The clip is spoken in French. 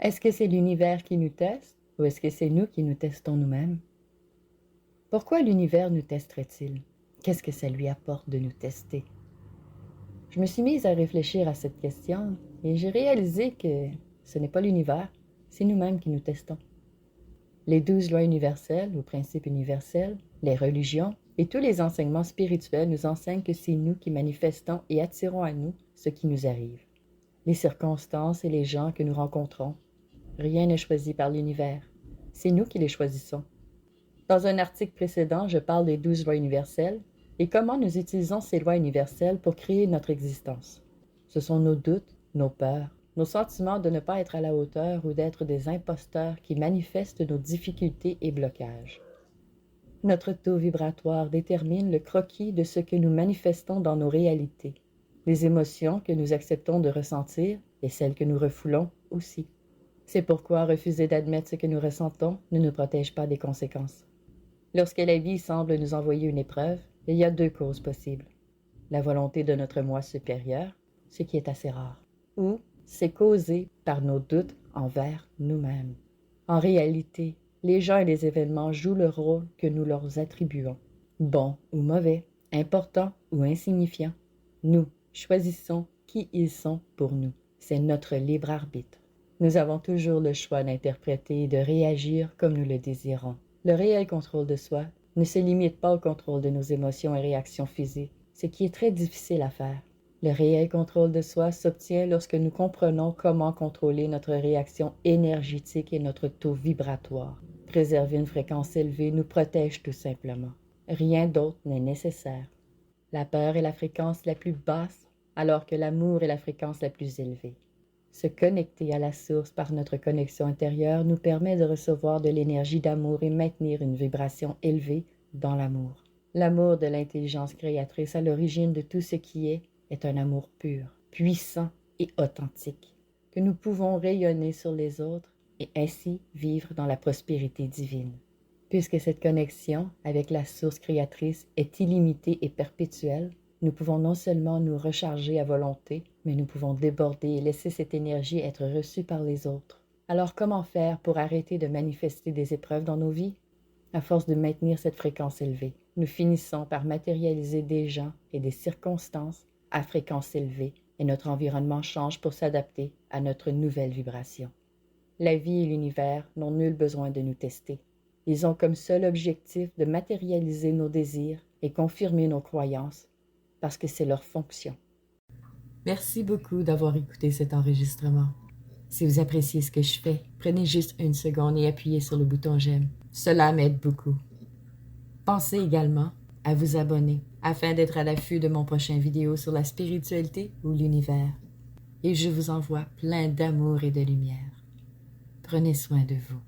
Est-ce que c'est l'univers qui nous teste ou est-ce que c'est nous qui nous testons nous-mêmes? Pourquoi l'univers nous testerait-il? Qu'est-ce que ça lui apporte de nous tester? Je me suis mise à réfléchir à cette question et j'ai réalisé que ce n'est pas l'univers, c'est nous-mêmes qui nous testons. Les 12 lois universelles ou principes universels, les religions et tous les enseignements spirituels nous enseignent que c'est nous qui manifestons et attirons à nous ce qui nous arrive. Les circonstances et les gens que nous rencontrons, rien n'est choisi par l'univers, c'est nous qui les choisissons. Dans un article précédent, je parle des 12 lois universelles et comment nous utilisons ces lois universelles pour créer notre existence. Ce sont nos doutes, nos peurs, nos sentiments de ne pas être à la hauteur ou d'être des imposteurs qui manifestent nos difficultés et blocages. Notre taux vibratoire détermine le croquis de ce que nous manifestons dans nos réalités, les émotions que nous acceptons de ressentir et celles que nous refoulons aussi. C'est pourquoi refuser d'admettre ce que nous ressentons ne nous protège pas des conséquences. Lorsque la vie semble nous envoyer une épreuve, il y a 2 causes possibles. La volonté de notre moi supérieur, ce qui est assez rare, ou c'est causé par nos doutes envers nous-mêmes. En réalité, les gens et les événements jouent le rôle que nous leur attribuons, bon ou mauvais, important ou insignifiant. Nous choisissons qui ils sont pour nous. C'est notre libre arbitre. Nous avons toujours le choix d'interpréter et de réagir comme nous le désirons. Le réel contrôle de soi ne se limite pas au contrôle de nos émotions et réactions physiques, ce qui est très difficile à faire. Le réel contrôle de soi s'obtient lorsque nous comprenons comment contrôler notre réaction énergétique et notre taux vibratoire. Préserver une fréquence élevée nous protège tout simplement. Rien d'autre n'est nécessaire. La peur est la fréquence la plus basse, alors que l'amour est la fréquence la plus élevée. Se connecter à la source par notre connexion intérieure nous permet de recevoir de l'énergie d'amour et maintenir une vibration élevée dans l'amour. L'amour de l'intelligence créatrice à l'origine de tout ce qui est un amour pur, puissant et authentique, que nous pouvons rayonner sur les autres et ainsi vivre dans la prospérité divine. Puisque cette connexion avec la source créatrice est illimitée et perpétuelle, nous pouvons non seulement nous recharger à volonté, mais nous pouvons déborder et laisser cette énergie être reçue par les autres. Alors comment faire pour arrêter de manifester des épreuves dans nos vies? À force de maintenir cette fréquence élevée, nous finissons par matérialiser des gens et des circonstances à fréquence élevée et notre environnement change pour s'adapter à notre nouvelle vibration. La vie et l'univers n'ont nul besoin de nous tester. Ils ont comme seul objectif de matérialiser nos désirs et confirmer nos croyances, parce que c'est leur fonction. Merci beaucoup d'avoir écouté cet enregistrement. Si vous appréciez ce que je fais, prenez juste 1 seconde et appuyez sur le bouton j'aime. Cela m'aide beaucoup. Pensez également à vous abonner afin d'être à l'affût de mon prochain vidéo sur la spiritualité ou l'univers. Et je vous envoie plein d'amour et de lumière. Prenez soin de vous.